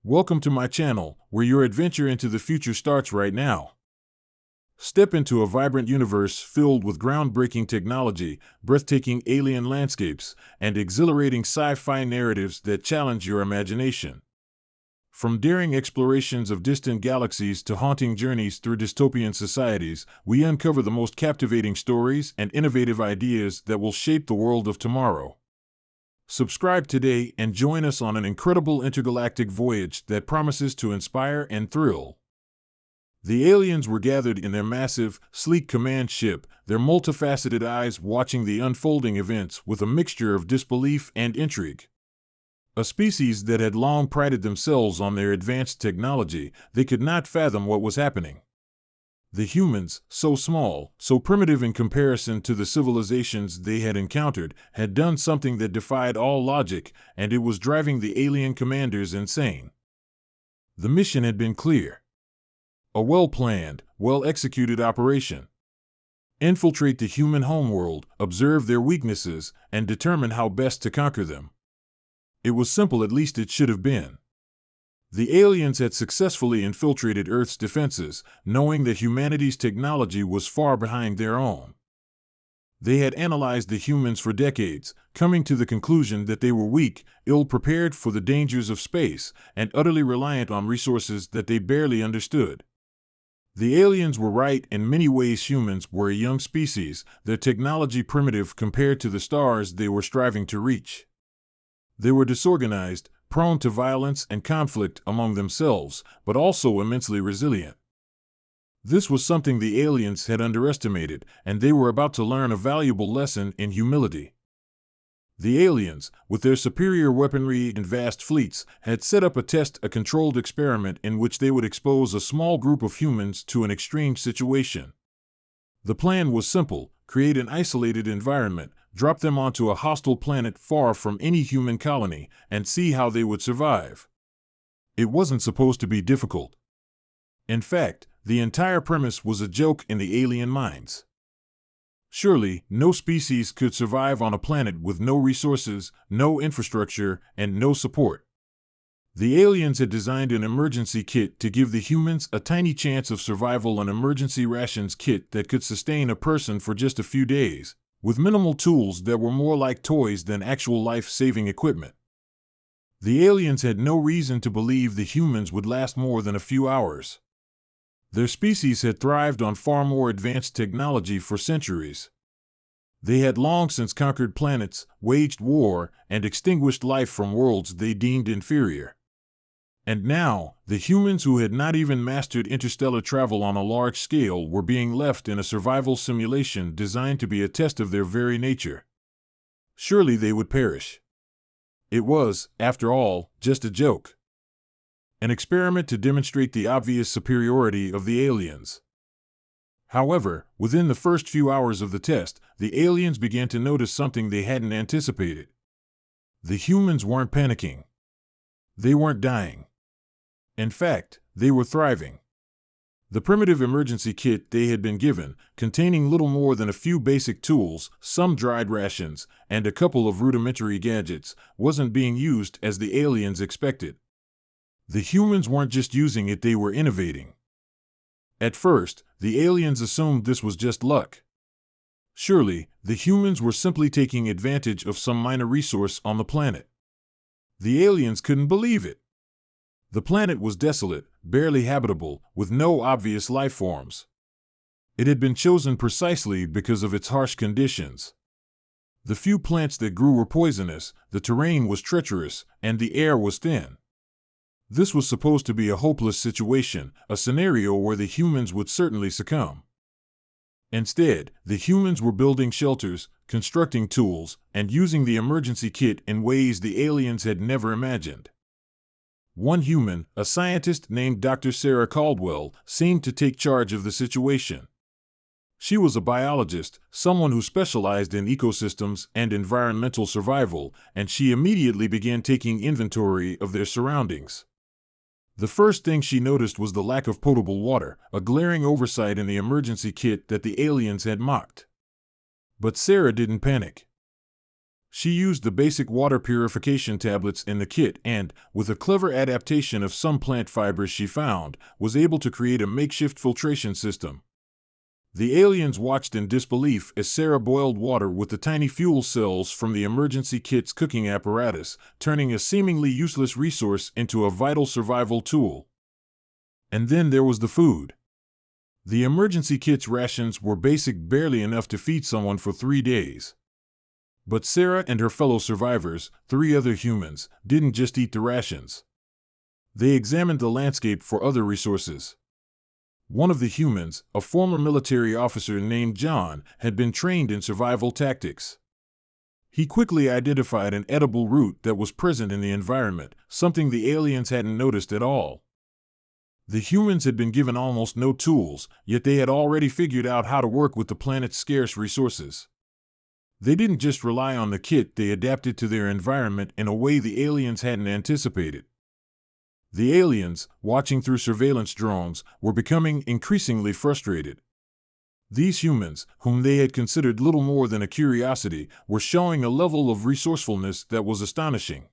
Welcome to my channel, where your adventure into the future starts right now. Step into a vibrant universe filled with groundbreaking technology, breathtaking alien landscapes, and exhilarating sci-fi narratives that challenge your imagination. From daring explorations of distant galaxies to haunting journeys through dystopian societies, we uncover the most captivating stories and innovative ideas that will shape the world of tomorrow. Subscribe today and join us on an incredible intergalactic voyage that promises to inspire and thrill. The aliens were gathered in their massive, sleek command ship, their multifaceted eyes watching the unfolding events with a mixture of disbelief and intrigue. A species that had long prided themselves on their advanced technology, they could not fathom what was happening. The humans, so small, so primitive in comparison to the civilizations they had encountered, had done something that defied all logic, and it was driving the alien commanders insane. The mission had been clear. A well-planned, well-executed operation. Infiltrate the human homeworld, observe their weaknesses, and determine how best to conquer them. It was simple, at least it should have been. The aliens had successfully infiltrated Earth's defenses, knowing that humanity's technology was far behind their own. They had analyzed the humans for decades, coming to the conclusion that they were weak, ill-prepared for the dangers of space, and utterly reliant on resources that they barely understood. The aliens were right. In many ways, humans were a young species, their technology primitive compared to the stars they were striving to reach. They were disorganized, prone to violence and conflict among themselves, but also immensely resilient. This was something the aliens had underestimated, and they were about to learn a valuable lesson in humility. The aliens, with their superior weaponry and vast fleets, had set up a controlled experiment in which they would expose a small group of humans to an extreme situation. The plan was simple: create an isolated environment, drop them onto a hostile planet far from any human colony, and see how they would survive. It wasn't supposed to be difficult. In fact, the entire premise was a joke in the alien minds. Surely, no species could survive on a planet with no resources, no infrastructure, and no support. The aliens had designed an emergency kit to give the humans a tiny chance of survival, an emergency rations kit that could sustain a person for just a few days, with minimal tools that were more like toys than actual life-saving equipment. The aliens had no reason to believe the humans would last more than a few hours. Their species had thrived on far more advanced technology for centuries. They had long since conquered planets, waged war, and extinguished life from worlds they deemed inferior. And now, the humans who had not even mastered interstellar travel on a large scale were being left in a survival simulation designed to be a test of their very nature. Surely they would perish. It was, after all, just a joke. An experiment to demonstrate the obvious superiority of the aliens. However, within the first few hours of the test, the aliens began to notice something they hadn't anticipated. The humans weren't panicking. They weren't dying. In fact, they were thriving. The primitive emergency kit they had been given, containing little more than a few basic tools, some dried rations, and a couple of rudimentary gadgets, wasn't being used as the aliens expected. The humans weren't just using it, they were innovating. At first, the aliens assumed this was just luck. Surely, the humans were simply taking advantage of some minor resource on the planet. The aliens couldn't believe it. The planet was desolate, barely habitable, with no obvious life forms. It had been chosen precisely because of its harsh conditions. The few plants that grew were poisonous, the terrain was treacherous, and the air was thin. This was supposed to be a hopeless situation, a scenario where the humans would certainly succumb. Instead, the humans were building shelters, constructing tools, and using the emergency kit in ways the aliens had never imagined. One human, a scientist named Dr. Sarah Caldwell, seemed to take charge of the situation. She was a biologist, someone who specialized in ecosystems and environmental survival, and she immediately began taking inventory of their surroundings. The first thing she noticed was the lack of potable water, a glaring oversight in the emergency kit that the aliens had mocked. But Sarah didn't panic. She used the basic water purification tablets in the kit and, with a clever adaptation of some plant fibers she found, was able to create a makeshift filtration system. The aliens watched in disbelief as Sarah boiled water with the tiny fuel cells from the emergency kit's cooking apparatus, turning a seemingly useless resource into a vital survival tool. And then there was the food. The emergency kit's rations were basic, barely enough to feed someone for 3 days. But Sarah and her fellow survivors, 3 other humans, didn't just eat the rations. They examined the landscape for other resources. One of the humans, a former military officer named John, had been trained in survival tactics. He quickly identified an edible root that was present in the environment, something the aliens hadn't noticed at all. The humans had been given almost no tools, yet they had already figured out how to work with the planet's scarce resources. They didn't just rely on the kit, they adapted to their environment in a way the aliens hadn't anticipated. The aliens, watching through surveillance drones, were becoming increasingly frustrated. These humans, whom they had considered little more than a curiosity, were showing a level of resourcefulness that was astonishing.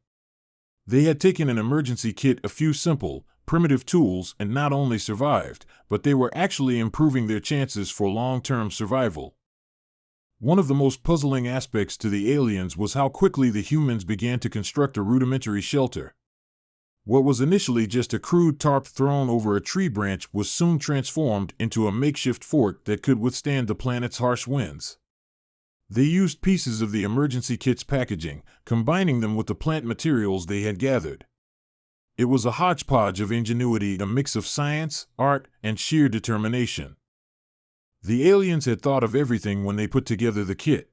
They had taken an emergency kit, a few simple, primitive tools, and not only survived, but they were actually improving their chances for long-term survival. One of the most puzzling aspects to the aliens was how quickly the humans began to construct a rudimentary shelter. What was initially just a crude tarp thrown over a tree branch was soon transformed into a makeshift fort that could withstand the planet's harsh winds. They used pieces of the emergency kit's packaging, combining them with the plant materials they had gathered. It was a hodgepodge of ingenuity, a mix of science, art, and sheer determination. The aliens had thought of everything when they put together the kit.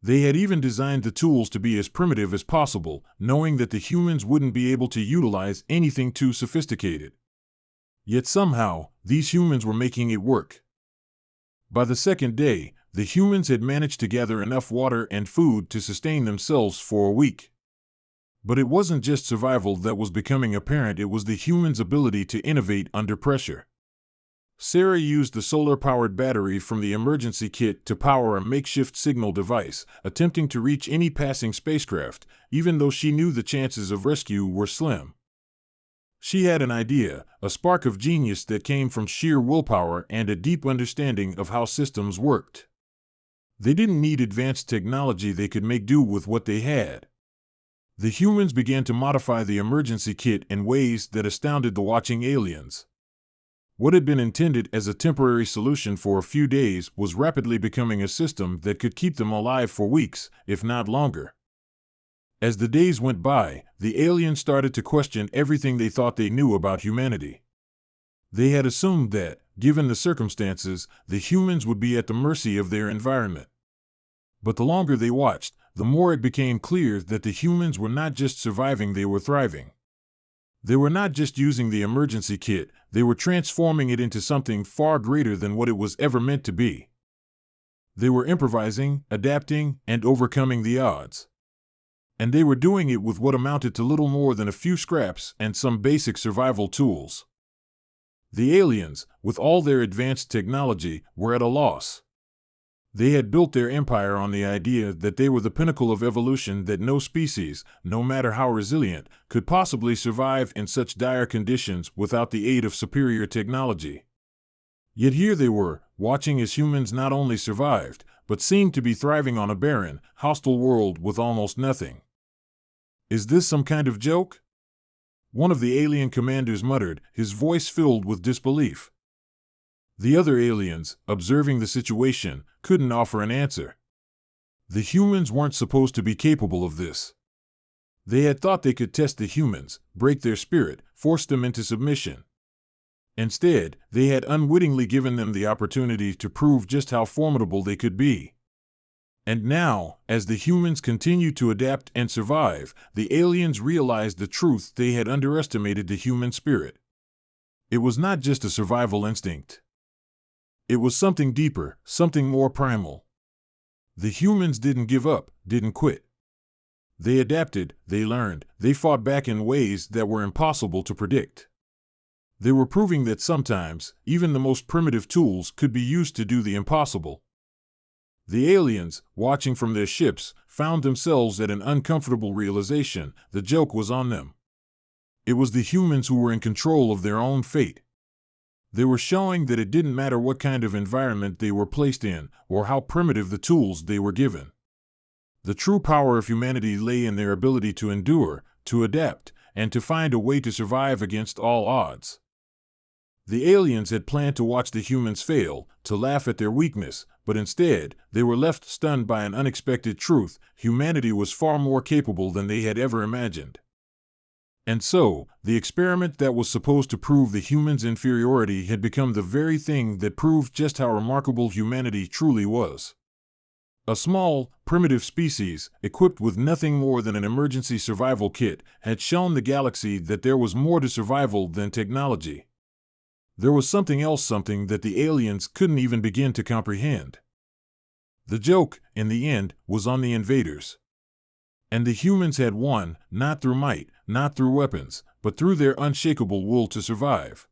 They had even designed the tools to be as primitive as possible, knowing that the humans wouldn't be able to utilize anything too sophisticated. Yet somehow, these humans were making it work. By the second day, the humans had managed to gather enough water and food to sustain themselves for a week. But it wasn't just survival that was becoming apparent, it was the humans' ability to innovate under pressure. Sarah used the solar-powered battery from the emergency kit to power a makeshift signal device, attempting to reach any passing spacecraft, even though she knew the chances of rescue were slim. She had an idea, a spark of genius that came from sheer willpower and a deep understanding of how systems worked. They didn't need advanced technology, they could make do with what they had. The humans began to modify the emergency kit in ways that astounded the watching aliens. What had been intended as a temporary solution for a few days was rapidly becoming a system that could keep them alive for weeks, if not longer. As the days went by, the aliens started to question everything they thought they knew about humanity. They had assumed that, given the circumstances, the humans would be at the mercy of their environment. But the longer they watched, the more it became clear that the humans were not just surviving, they were thriving. They were not just using the emergency kit, they were transforming it into something far greater than what it was ever meant to be. They were improvising, adapting, and overcoming the odds. And they were doing it with what amounted to little more than a few scraps and some basic survival tools. The aliens, with all their advanced technology, were at a loss. They had built their empire on the idea that they were the pinnacle of evolution, that no species, no matter how resilient, could possibly survive in such dire conditions without the aid of superior technology. Yet here they were, watching as humans not only survived, but seemed to be thriving on a barren, hostile world with almost nothing. "Is this some kind of joke?" one of the alien commanders muttered, his voice filled with disbelief. The other aliens, observing the situation, couldn't offer an answer. The humans weren't supposed to be capable of this. They had thought they could test the humans, break their spirit, force them into submission. Instead, they had unwittingly given them the opportunity to prove just how formidable they could be. And now, as the humans continued to adapt and survive, the aliens realized the truth: they had underestimated the human spirit. It was not just a survival instinct. It was something deeper, something more primal. The humans didn't give up, didn't quit. They adapted, they learned, they fought back in ways that were impossible to predict. They were proving that sometimes, even the most primitive tools could be used to do the impossible. The aliens, watching from their ships, found themselves at an uncomfortable realization: the joke was on them. It was the humans who were in control of their own fate. They were showing that it didn't matter what kind of environment they were placed in, or how primitive the tools they were given. The true power of humanity lay in their ability to endure, to adapt, and to find a way to survive against all odds. The aliens had planned to watch the humans fail, to laugh at their weakness, but instead, they were left stunned by an unexpected truth: humanity was far more capable than they had ever imagined. And so, the experiment that was supposed to prove the humans' inferiority had become the very thing that proved just how remarkable humanity truly was. A small, primitive species, equipped with nothing more than an emergency survival kit, had shown the galaxy that there was more to survival than technology. There was something else, something that the aliens couldn't even begin to comprehend. The joke, in the end, was on the invaders. And the humans had won, not through might, not through weapons, but through their unshakable will to survive.